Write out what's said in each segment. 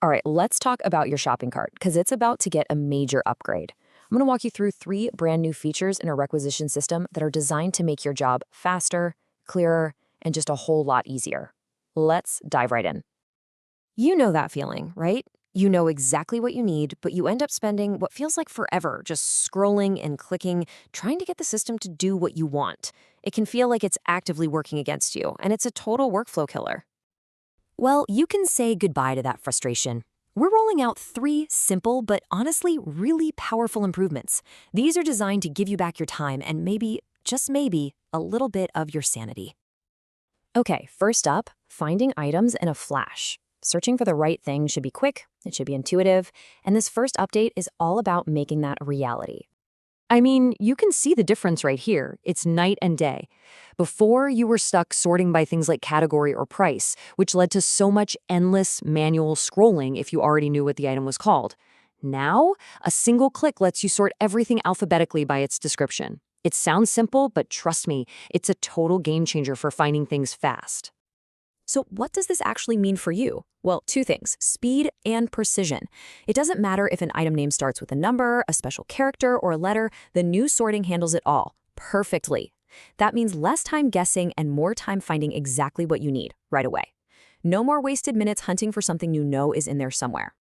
All right, let's talk about your shopping cart because it's about to get a major upgrade. I'm going to walk you through 3 brand new features in a requisition system that are designed to make your job faster, clearer, and just a whole lot easier. Let's dive right in. You know that feeling, right? You know exactly what you need, but you end up spending what feels like forever just scrolling and clicking, trying to get the system to do what you want. It can feel like it's actively working against you, and it's a total workflow killer. Well, you can say goodbye to that frustration. We're rolling out 3 simple but honestly really powerful improvements. These are designed to give you back your time and maybe, just maybe, a little bit of your sanity. Okay, first up, finding items in a flash. Searching for the right thing should be quick, it should be intuitive, and this first update is all about making that a reality. I mean, you can see the difference right here. It's night and day. Before, you were stuck sorting by things like category or price, which led to so much endless manual scrolling if you already knew what the item was called. Now, a single click lets you sort everything alphabetically by its description. It sounds simple, but trust me, it's a total game changer for finding things fast. So what does this actually mean for you? Well, 2 things, speed and precision. It doesn't matter if an item name starts with a number, a special character, or a letter, the new sorting handles it all perfectly. That means less time guessing and more time finding exactly what you need right away. No more wasted minutes hunting for something you know is in there somewhere.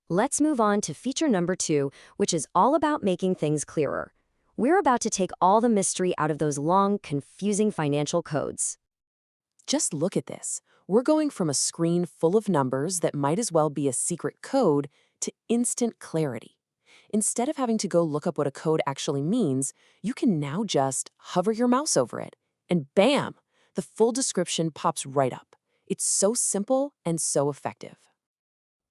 Let's move on to feature number 2, which is all about making things clearer. We're about to take all the mystery out of those long, confusing financial codes. Just look at this. We're going from a screen full of numbers that might as well be a secret code to instant clarity. Instead of having to go look up what a code actually means, you can now just hover your mouse over it, and bam, the full description pops right up. It's so simple and so effective.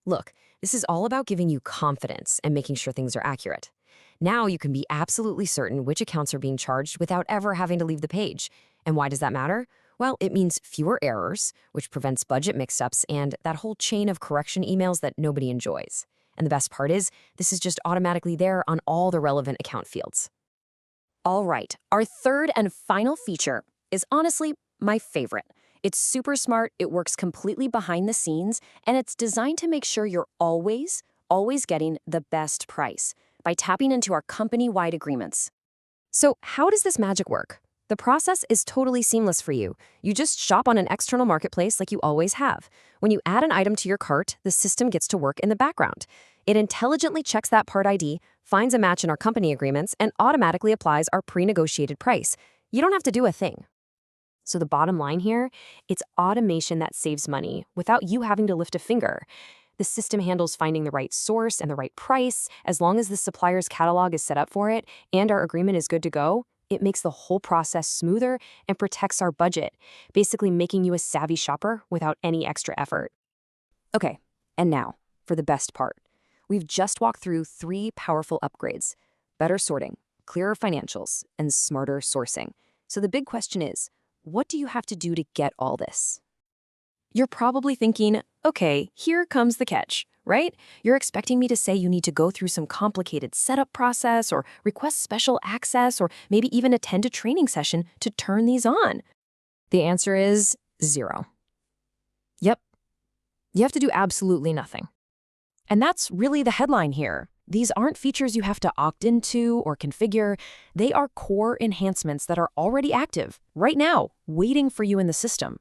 Look, this is all about giving you confidence and making sure things are accurate. Now you can be absolutely certain which accounts are being charged without ever having to leave the page. And why does that matter? Well, it means fewer errors, which prevents budget mix-ups and that whole chain of correction emails that nobody enjoys. And the best part is, this is just automatically there on all the relevant account fields. All right, our third and final feature is honestly my favorite. It's super smart, it works completely behind the scenes, and it's designed to make sure you're always getting the best price by tapping into our company-wide agreements. So how does this magic work? The process is totally seamless for you. You just shop on an external marketplace like you always have. When you add an item to your cart, the system gets to work in the background. It intelligently checks that part ID, finds a match in our company agreements, and automatically applies our pre-negotiated price. You don't have to do a thing. So the bottom line here, it's automation that saves money without you having to lift a finger. The system handles finding the right source and the right price. As long as the supplier's catalog is set up for it and our agreement is good to go, it makes the whole process smoother and protects our budget, basically making you a savvy shopper without any extra effort. Okay, and now, for the best part. We've just walked through 3 powerful upgrades: better sorting, clearer financials, and smarter sourcing. So the big question is, what do you have to do to get all this? You're probably thinking, okay, here comes the catch, right? You're expecting me to say you need to go through some complicated setup process or request special access or maybe even attend a training session to turn these on. The answer is 0. Yep, you have to do absolutely nothing. And that's really the headline here. These aren't features you have to opt into or configure. They are core enhancements that are already active right now, waiting for you in the system.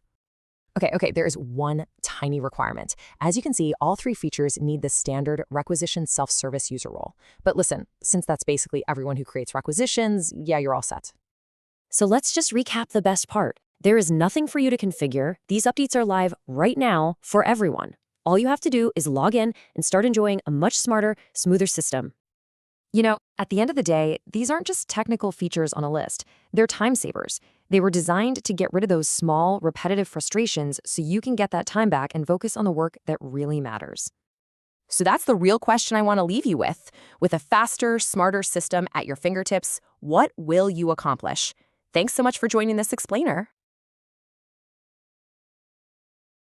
Okay, there is one tiny requirement. As you can see, all 3 features need the standard requisition self-service user role. But listen, since that's basically everyone who creates requisitions, yeah, you're all set. So let's just recap the best part. There is nothing for you to configure. These updates are live right now for everyone. All you have to do is log in and start enjoying a much smarter, smoother system. You know, at the end of the day, these aren't just technical features on a list. They're time savers. They were designed to get rid of those small, repetitive frustrations so you can get that time back and focus on the work that really matters. So that's the real question I want to leave you with. With a faster, smarter system at your fingertips, what will you accomplish? Thanks so much for joining this explainer.